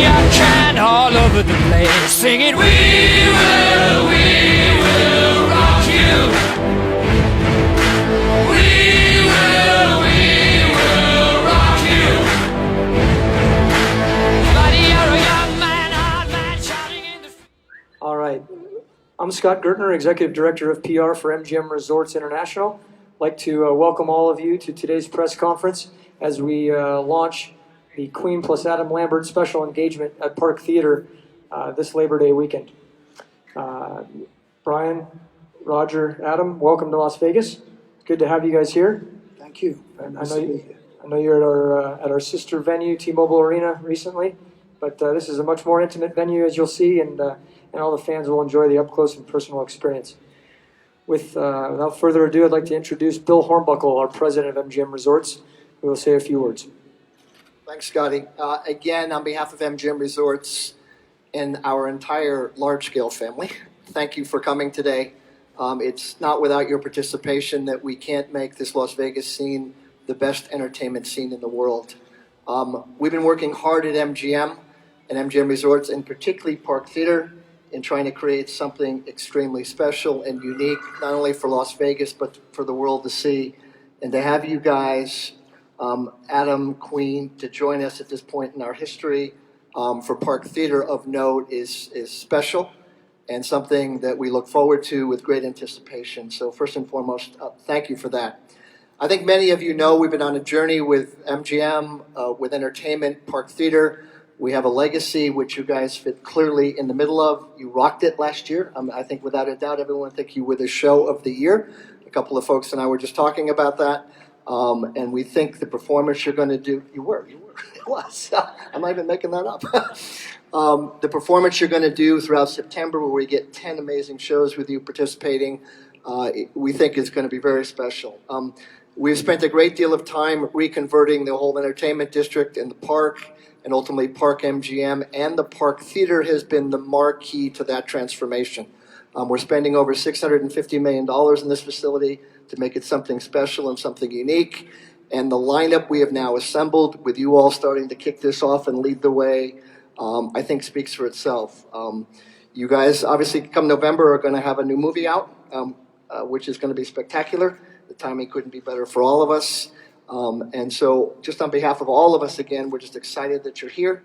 you can, all over the place, singing, we will rock you. We will rock you. Buddy, you're a young man, hard man, shouting in the... All right. I'm Scott Gertner, Executive Director of PR for MGM Resorts International. I'd like to welcome all of you to today's press conference as we launch the Queen plus Adam Lambert special engagement at Park Theater this Labor Day weekend. Brian, Roger, Adam, welcome to Las Vegas. Good to have you guys here. Thank you. Very nice to be here. I know you're at our sister venue, T-Mobile Arena, recently, but this is a much more intimate venue, as you'll see, and all the fans will enjoy the up-close and personal experience. Without further ado, I'd like to introduce Bill Hornbuckle, our president of MGM Resorts, who will say a few words. Thanks, Scotty. Again, on behalf of MGM Resorts and our entire large-scale family, thank you for coming today. It's not without your participation that we can't make this Las Vegas scene the best entertainment scene in the world. We've been working hard at MGM and MGM Resorts, and particularly Park Theater, in trying to create something extremely special and unique, not only for Las Vegas, but for the world to see. And to have you guys, Adam, Queen, to join us at this point in our history for Park Theater of note is special and something that we look forward to with great anticipation. So first and foremost, thank you for that. I think many of you know we've been on a journey with MGM, with entertainment, Park Theater. We have a legacy which you guys fit clearly in the middle of. You rocked it last year. I think without a doubt, everyone think you were the show of the year. A couple of folks and I were just talking about that. And we think the performance you're going to do, you were, it was. I'm not even making that up. The performance you're going to do throughout September, where we get 10 amazing shows with you participating, we think is going to be very special. We've spent a great deal of time reconverting the whole entertainment district and the park, and ultimately Park MGM, and the Park Theater has been the marquee to that transformation. We're spending over $650 million in this facility to make it something special and something unique. And the lineup we have now assembled, with you all starting to kick this off and lead the way, I think speaks for itself. You guys, obviously, come November, are going to have a new movie out, which is going to be spectacular. The timing couldn't be better for all of us. And so just on behalf of all of us, again, we're just excited that you're here.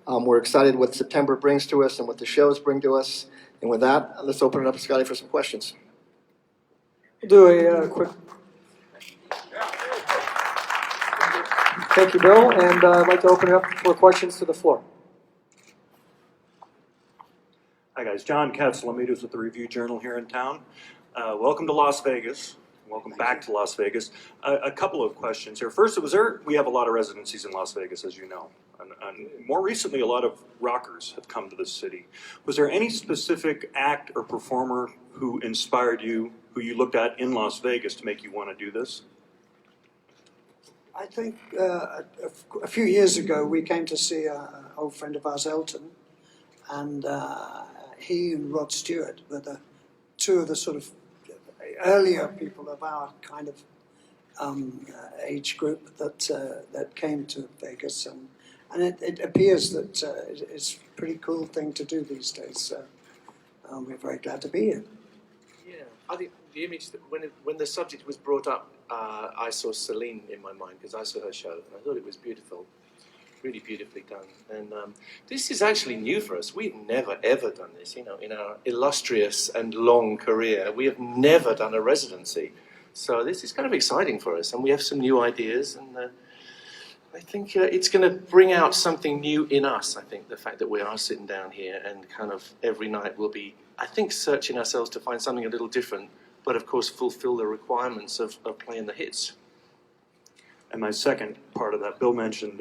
We're excited what September brings to us and what the shows bring to us. And with that, let's open it up to Scotty for some questions. We'll do a quick... Thank you, Bill. And I'd like to open it up for questions to the floor. Hi, guys. John Katsalamitous with the Review Journal here in town. Welcome to Las Vegas. Welcome back to Las Vegas. A couple of questions here. First, we have a lot of residencies in Las Vegas, as you know. And more recently, a lot of rockers have come to this city. Was there any specific act or performer who inspired you, who you looked at in Las Vegas to make you want to do this? I think a few years ago we came to see an old friend of ours, Elton, and he and Rod Stewart were the two of the sort of earlier people of our kind of age group that came to Vegas, and it appears that it's a pretty cool thing to do these days. So we're very glad to be here. Yeah, I think the image that when the subject was brought up, I saw Celine in my mind because I saw her show and I thought it was beautiful, really beautifully done. And this is actually new for us. We've never ever done this. You know, in our illustrious and long career, we have never done a residency. So this is kind of exciting for us, and we have some new ideas, and I think it's going to bring out something new in us. I think the fact that we are sitting down here and kind of every night we'll be, I think, searching ourselves to find something a little different, but of course fulfill the requirements of playing the hits. And my second part of that, Bill mentioned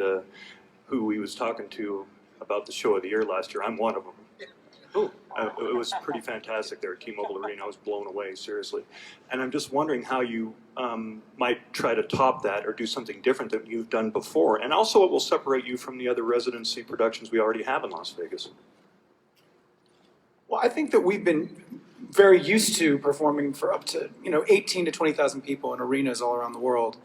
who he was talking to about the show of the year last year. I'm one of them. It was pretty fantastic there at T-Mobile Arena. I was blown away, seriously. And I'm just wondering how you might try to top that or do something different that you've done before. And also what will separate you from the other residency productions we already have in Las Vegas. Well, I think that we've been very used to performing for up to 18 to 20,000 people in arenas all around the world.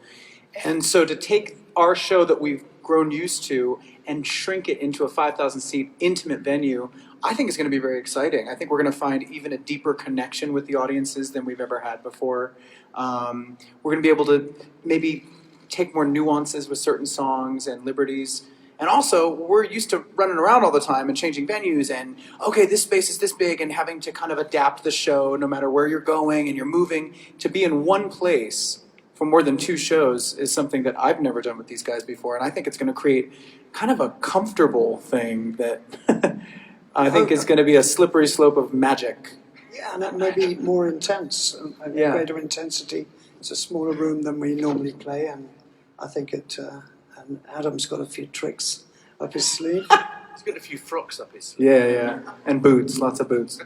And so to take our show that we've grown used to and shrink it into a 5,000 seat intimate venue, I think is going to be very exciting. I think we're going to find even a deeper connection with the audiences than we've ever had before. We're going to be able to maybe take more nuances with certain songs and liberties. And also, we're used to running around all the time and changing venues and, okay, this space is this big, and having to kind of adapt the show no matter where you're going and you're moving. To be in one place for more than 2 shows is something that I've never done with these guys before. And I think it's going to create kind of a comfortable thing that I think is going to be a slippery slope of magic. Yeah, and that may be more intense, a Yeah. greater intensity. It's a smaller room than we normally play, and I think it. And Adam's got a few tricks up his sleeve. He's got a few frocks up his sleeve. Yeah, yeah. And boots, lots of boots.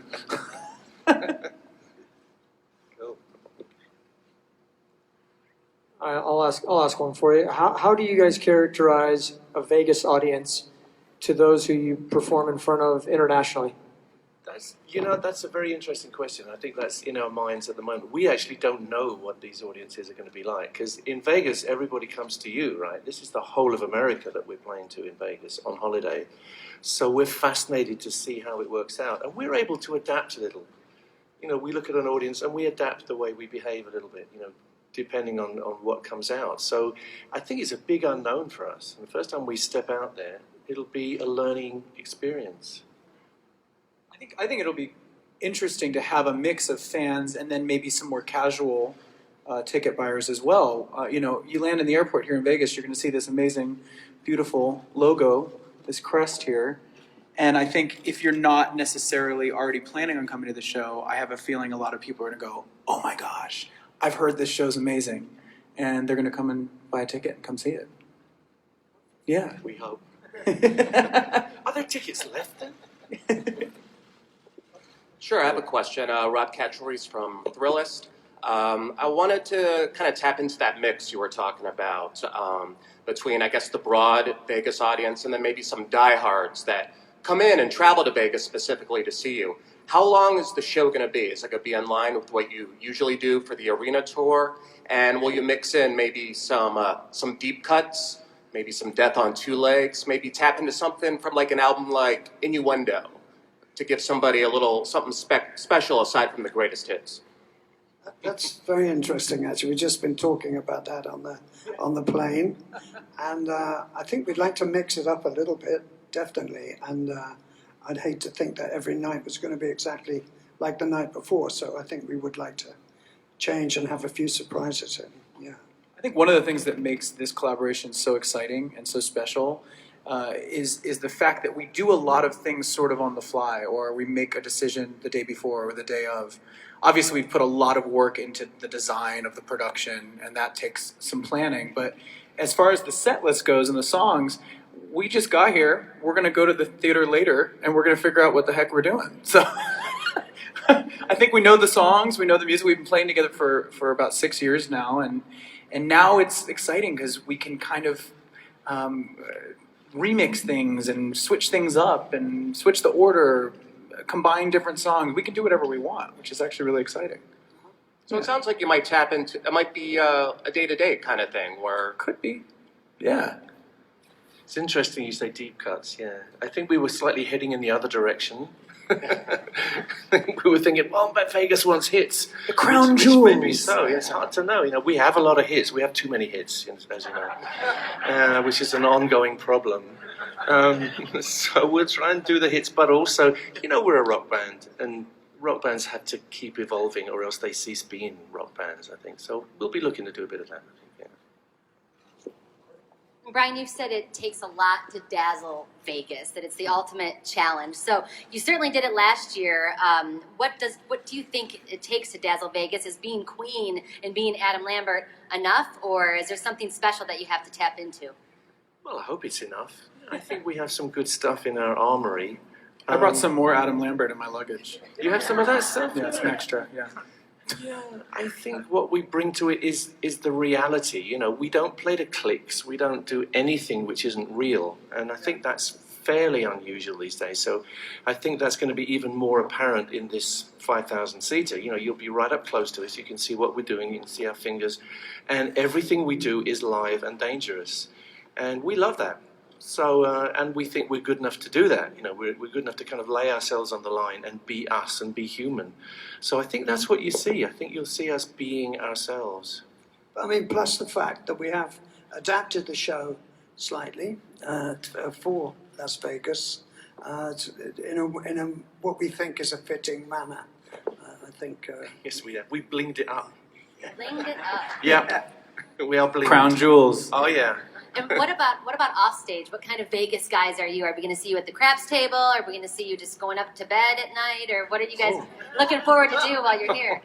Cool. I'll ask one for you. How do you guys characterize a Vegas audience to those who you perform in front of internationally? That's a very interesting question. I think that's in our minds at the moment. We actually don't know what these audiences are going to be like, because in Vegas, everybody comes to you, right? This is the whole of America that we're playing to in Vegas on holiday. So we're fascinated to see how it works out. And we're able to adapt a little. We look at an audience and we adapt the way we behave a little bit, depending on what comes out. So I think it's a big unknown for us. And the first time we step out there, it'll be a learning experience. I think it'll be interesting to have a mix of fans and then maybe some more casual ticket buyers as well. You land in the airport here in Vegas, you're going to see this amazing, beautiful logo, this crest here. And I think if you're not necessarily already planning on coming to the show, I have a feeling a lot of people are going to go, oh my gosh, I've heard this show's amazing. And they're going to come and buy a ticket and come see it. Yeah. We hope. Are there tickets left then? Sure, I have a question. Rob Katcheries from Thrillist. I wanted to kind of tap into that mix you were talking about between, I guess, the broad Vegas audience and then maybe some diehards that come in and travel to Vegas specifically to see you. How long is the show going to be? Is it going to be in line with what you usually do for the arena tour? And will you mix in maybe some deep cuts, maybe some Death on Two Legs, maybe tap into something from like an album like Innuendo, to give somebody a little something special aside from the greatest hits? That's very interesting, actually. We've just been talking about that on the plane, and I think we'd like to mix it up a little bit, definitely. And I'd hate to think that every night was going to be exactly like the night before. So I think we would like to change and have a few surprises in. Yeah. I think one of the things that makes this collaboration so exciting and so special is the fact that we do a lot of things sort of on the fly, or we make a decision the day before or the day of. Obviously, we've put a lot of work into the design of the production, and that takes some planning. But as far as the set list goes and the songs, we just got here. We're going to go to the theater later, and we're going to figure out what the heck we're doing. So I think we know the songs, we know the music. We've been playing together for about 6 years now, and now it's exciting because we can kind of remix things and switch things up and switch the order, combine different songs. We can do whatever we want, which is actually really exciting. So it sounds like you might tap into, it might be a day-to-day kind of thing where... Could be. Yeah. It's interesting you say deep cuts, yeah. I think we were slightly heading in the other direction. We were thinking, well, but Vegas wants hits. The crown Which jewels. Maybe so, yeah, it's hard to know. We have a lot of hits. We have too many hits, as you know, which is an ongoing problem. So we'll try and do the hits, but also, we're a rock band, and rock bands have to keep evolving or else they cease being rock bands, I think. So we'll be looking to do a bit of that, I think, yeah. Brian, you've said it takes a lot to dazzle Vegas, that it's the ultimate challenge. So you certainly did it last year. What do you think it takes to dazzle Vegas? Is being Queen and being Adam Lambert enough, or is there something special that you have to tap into? Well, I hope it's enough. I think we have some good stuff in our armory. I brought some more Adam Lambert in my luggage. You have some of that stuff? Yeah, some extra, yeah. Yeah, I think what we bring to it is the reality. We don't play to clicks. We don't do anything which isn't real. And I think that's fairly unusual these days. So I think that's going to be even more apparent in this 5,000-seater. You'll be right up close to us. You can see what we're doing. You can see our fingers. And everything we do is live and dangerous. And we love that. So, and we think we're good enough to do that. You know, we're good enough to kind of lay ourselves on the line and be us and be human. So I think that's what you see. I think you'll see us being ourselves. I mean, plus the fact that we have adapted the show slightly for Las Vegas in a what we think is a fitting manner. I think. Yes, we have. We blinged it up. Blinged it up. Yeah, we are blinged. Crown jewels. Oh yeah. And what about off stage? What kind of Vegas guys are you? Are we going to see you at the craps table? Are we going to see you just going up to bed at night? Or what are you guys looking forward to do while you're here?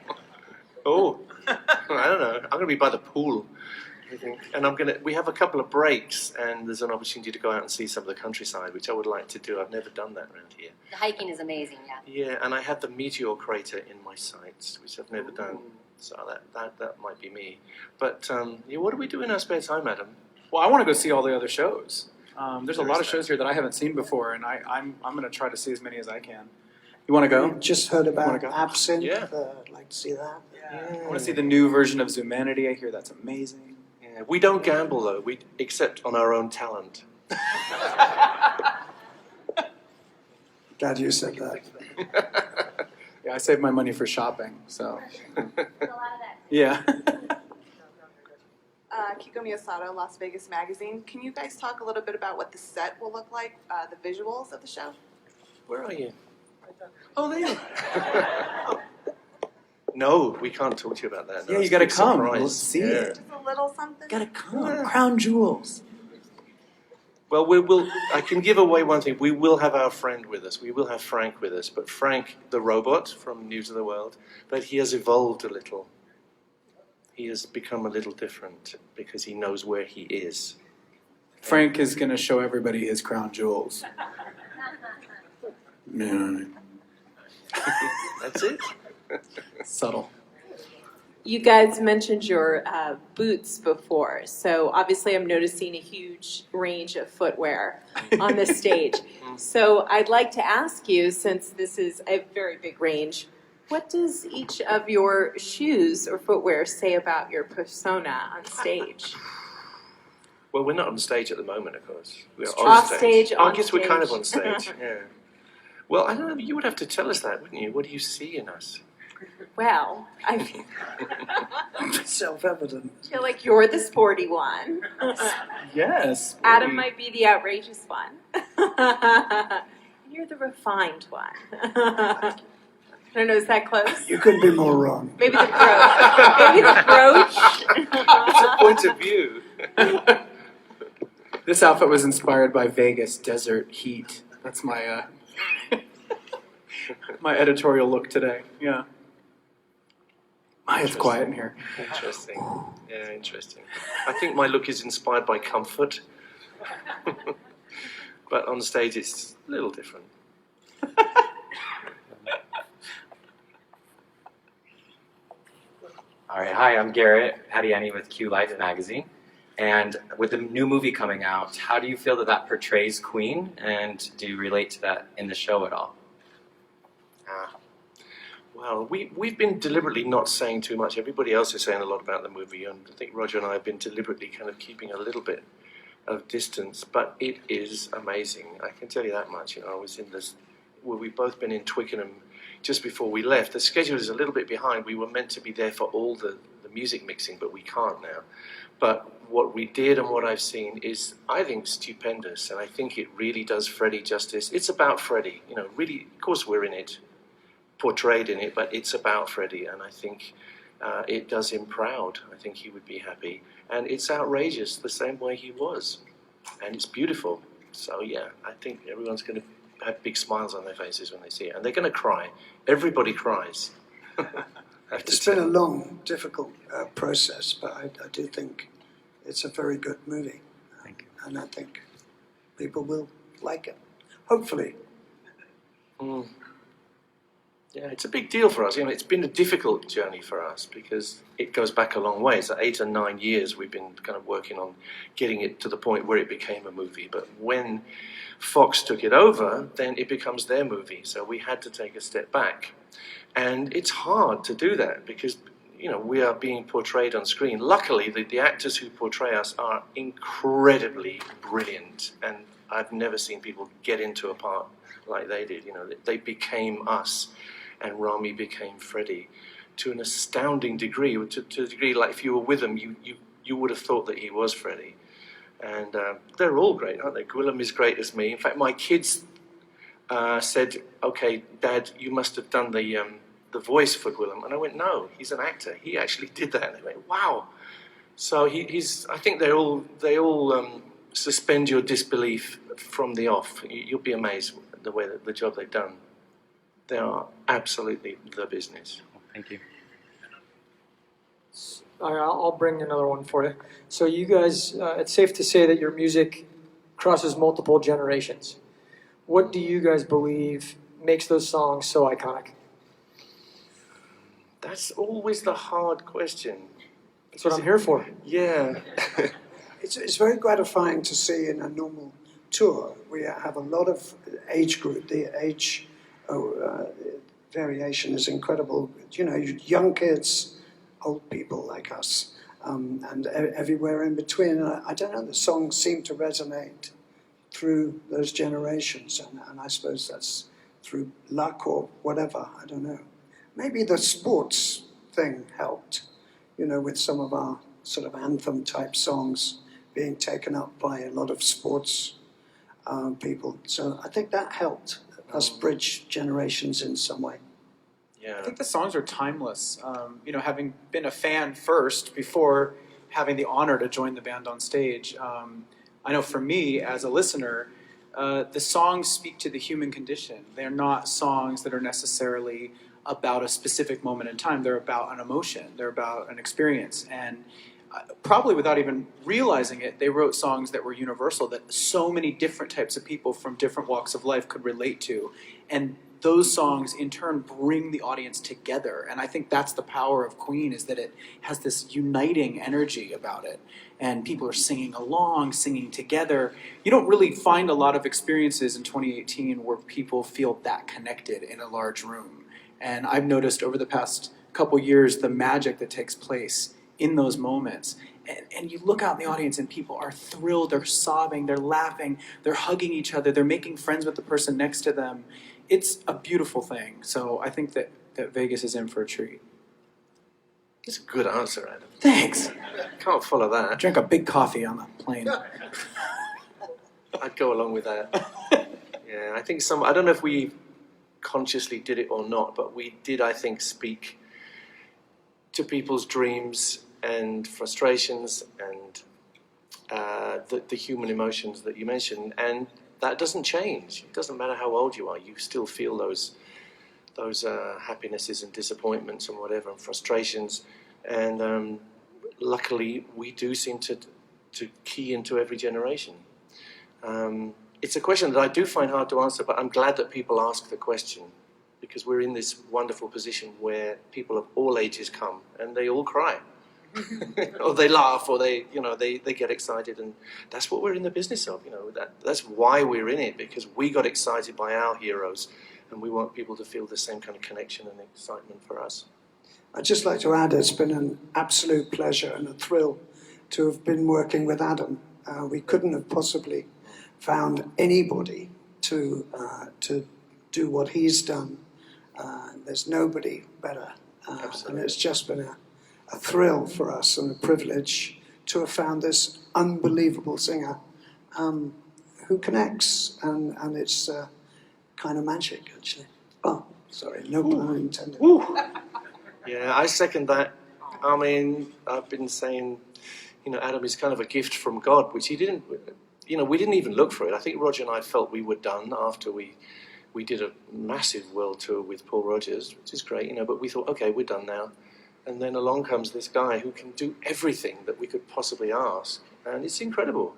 Oh, I don't know. I'm going to be by the pool, I think. And we have a couple of breaks, and there's an opportunity to go out and see some of the countryside, which I would like to do. I've never done that around here. The hiking is amazing, yeah. Yeah, and I have the meteor crater in my sights, which I've never done. So that might be me. But yeah, what do we do in our spare time, Adam? Well, I want to go see all the other shows. There's a There lot is of shows that. here that I haven't seen before, and I'm going to try to see as many as I can. You want to go? We just heard about Wanna go? Absinthe. Yeah. I'd like to see that. I want to see the new version of Zumanity. I hear that's amazing. Yeah, we don't gamble though. We except on our own talent. Glad you said that. Yeah, I save my money for shopping, so A lot of that. yeah. Kiko Miyasato, Las Vegas Magazine. Can you guys talk a little bit about what the set will look like, the visuals of the show? Where are you? Oh, there you are. No, we can't talk to you about that. No, Yeah, you it's a gotta big come. surprise. We'll see Yeah. it. Just a little something? Gotta come. Crown jewels. Well, I can give away one thing. We will have our friend with us. We will have Frank with us. But Frank, the robot from News of the World, but he has evolved a little. He has become a little different because he knows where he is. Frank is going to show everybody his crown jewels. Yeah. That's it. Subtle. You guys mentioned your boots before, so obviously I'm noticing a huge range of footwear on this stage. So I'd like to ask you, since this is a very big range, what does each of your shoes or footwear say about your persona on stage? Well, we're not on stage at the moment, of course. We're Off stage, I on guess we're kind of on stage. stage, yeah. Well, I don't know. You would have to tell us that, wouldn't you? What do you see in us? Well, I Self-evident. feel like you're the sporty one. Yes. Adam might be the outrageous one. You're the refined one. I don't know, is that close? You couldn't be more wrong. Maybe the brooch. Maybe the brooch. It's a point of view. This outfit was inspired by Vegas desert heat. That's my my editorial look today. Yeah. It's quiet in here. Interesting. Yeah, interesting. I think my look is inspired by comfort. But on stage it's a little different. All right, hi, I'm Garrett Hadiani with Q Life magazine. And with the new movie coming out, how do you feel that that portrays Queen? And do you relate to that in the show at all? Well, we've been deliberately not saying too much. Everybody else is saying a lot about the movie, and I think Roger and I have been deliberately kind of keeping a little bit of distance. But it is amazing. I can tell you that much. You know, I was in this. Well, we've both been in Twickenham just before we left. The schedule is a little bit behind. We were meant to be there for all the music mixing, but we can't now. But what we did and what I've seen is, I think, stupendous, and I think it really does Freddie justice. It's about Freddie, you know. Really, of course, we're in it, portrayed in it, but it's about Freddie, and I think it does him proud. I think he would be happy, and it's outrageous the same way he was, and it's beautiful. So yeah, I think everyone's going to have big smiles on their faces when they see it, and they're going to cry. Everybody cries. It's been a long, difficult process, but I do think it's a very good movie. Thank you. And I think people will like it. Hopefully. Mm. Yeah, it's a big deal for us. You know, it's been a difficult journey for us because it goes back a long way. So 8 or 9 years we've been kind of working on getting it to the point where it became a movie. But when Fox took it over, then it becomes their movie. So we had to take a step back. And it's hard to do that because, we are being portrayed on screen. Luckily, the actors who portray us are incredibly brilliant, and I've never seen people get into a part like they did. They became us, and Rami became Freddie to an astounding degree. To a degree, like if you were with them, you would have thought that he was Freddie. And they're all great, aren't they? Gwilym is great as me. In fact, my kids said, "Okay, Dad, you must have done the voice for Gwilym." And I went, "No, he's an actor. He actually did that." And they went, "Wow." So he's. I think they all suspend your disbelief from the off. You'll be amazed at the way that the job they've done. They are absolutely the business. Thank you. All right, I'll bring another one for you. So you guys, it's safe to say that your music crosses multiple generations. What do you guys believe makes those songs so iconic? That's always the hard question. That's what I'm here for. Yeah. It's very gratifying to see in a normal tour. We have a lot of age group. The age variation is incredible. Young kids, old people like us, and everywhere in between. I don't know, the songs seem to resonate through those generations, and I suppose that's through luck or whatever, I don't know. Maybe the sports thing helped, with some of our sort of anthem type songs being taken up by a lot of sports people. So I think that helped us bridge generations in some way. Yeah. I think the songs are timeless. Having been a fan first before having the honor to join the band on stage, I know for me as a listener, the songs speak to the human condition. They're not songs that are necessarily about a specific moment in time. They're about an emotion. They're about an experience. And probably without even realizing it, they wrote songs that were universal, that so many different types of people from different walks of life could relate to. And those songs in turn bring the audience together. And I think that's the power of Queen, is that it has this uniting energy about it. And people are singing along, singing together. You don't really find a lot of experiences in 2018 where people feel that connected in a large room. And I've noticed over the past couple years the magic that takes place in those moments. And you look out in the audience and people are thrilled, they're sobbing, they're laughing, they're hugging each other, they're making friends with the person next to them. It's a beautiful thing. So I think that Vegas is in for a treat. That's a good answer, Adam. Thanks. Can't follow I that. drank a big coffee on the plane. I'd go along with that. Yeah, I think I don't know if we consciously did it or not, but we did, I think, speak to people's dreams and frustrations and the human emotions that you mentioned. And that doesn't change. It doesn't matter how old you are. You still feel those happinesses and disappointments and whatever, and frustrations. And luckily, we do seem to key into every generation. It's a question that I do find hard to answer, but I'm glad that people ask the question, because we're in this wonderful position where people of all ages come and they all cry. Or they laugh, or they get excited, and that's what we're in the business of. That's why we're in it, because we got excited by our heroes, and we want people to feel the same kind of connection and excitement for us. I'd just like to add, it's been an absolute pleasure and a thrill to have been working with Adam. We couldn't have possibly found anybody to do what he's done. There's nobody better, and it's just been a thrill for us and a privilege to have found this unbelievable singer who connects, and it's kind of magic, actually. Oh, sorry, no pun intended. Yeah, I second that. I mean, I've been saying, Adam is kind of a gift from God, which he didn't, we didn't even look for it. I think Roger and I felt we were done after we did a massive world tour with Paul Rogers, which is great, but we thought, okay, we're done now. And then along comes this guy who can do everything that we could possibly ask. And it's incredible.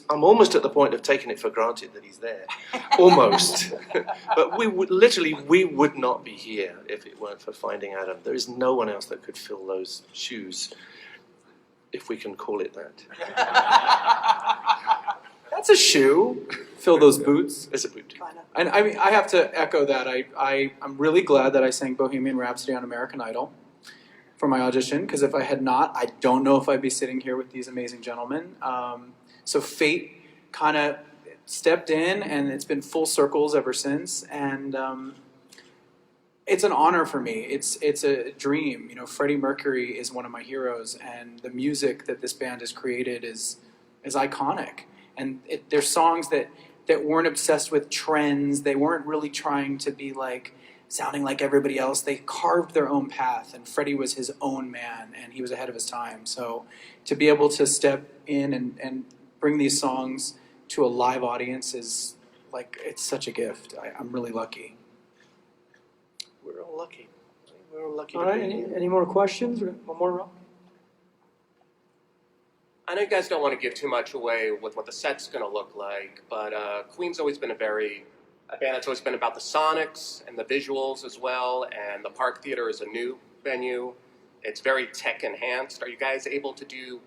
I'm almost at the point of taking it for granted that he's there. Almost. But we would not be here if it weren't for finding Adam. There is no one else that could fill those shoes, if we can call it that. That's a shoe. Fill those boots. It's a boot. And I mean, I have to echo that. I'm really glad that I sang Bohemian Rhapsody on American Idol. for my audition, because if I had not, I don't know if I'd be sitting here with these amazing gentlemen. So fate kind of stepped in, and it's been full circles ever since. And it's an honor for me. It's a dream. You know, Freddie Mercury is one of my heroes, and the music that this band has created is iconic. And they're songs that weren't obsessed with trends. They weren't really trying to be like sounding like everybody else. They carved their own path, and Freddie was his own man, and he was ahead of his time. So to be able to step in and bring these songs to a live audience is like, it's such a gift. I'm really lucky. We're all lucky. We're all lucky. All to right, be here. any more questions? One more, Rob? I know you guys don't want to give too much away with what the set's going to look like, but Queen's always been a band that's always been about the sonics and the visuals as well, and the Park Theater is a new venue. It's very tech enhanced. Are you guys able to do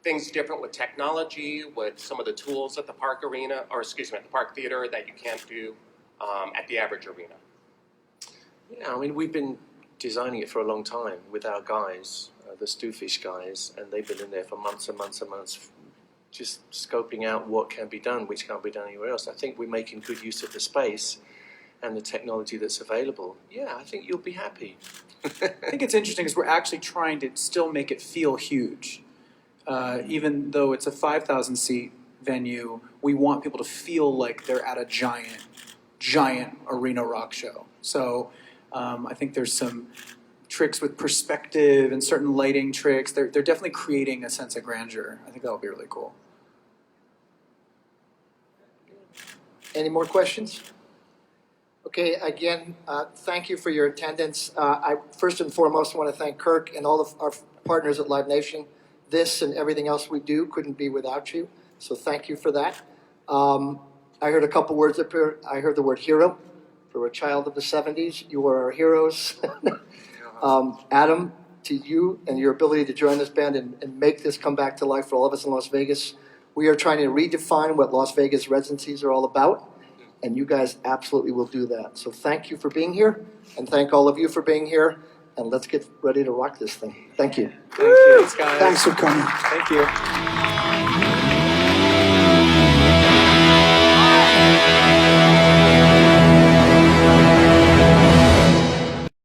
things different with technology, with some of the tools at the Park Arena, or excuse me, at the Park Theater that you can't do at the average arena? Yeah, I mean, we've been designing it for a long time with our guys, the Stewfish guys, and they've been in there for months and months and months, just scoping out what can be done, which can't be done anywhere else. I think we're making good use of the space and the technology that's available. Yeah, I think you'll be happy. I think it's interesting because we're actually trying to still make it feel huge. Even though it's a 5,000 seat venue, we want people to feel like they're at a giant arena rock show. So I think there's some tricks with perspective and certain lighting tricks. They're definitely creating a sense of grandeur. I think that'll be really cool. Any more questions? Okay, again, thank you for your attendance. I first and foremost want to thank Kirk and all of our partners at Live Nation. This and everything else we do couldn't be without you, so thank you for that. I heard a couple words up here. I heard the word hero. For a child of the 70s, you are our heroes. Adam, to you and your ability to join this band and make this come back to life for all of us in Las Vegas. We are trying to redefine what Las Vegas residencies are all about, and you guys absolutely will do that. So thank you for being here, and thank all of you for being here, and let's get ready to rock this thing. Thank you. Thank you, guys. Thanks for coming. Thank you.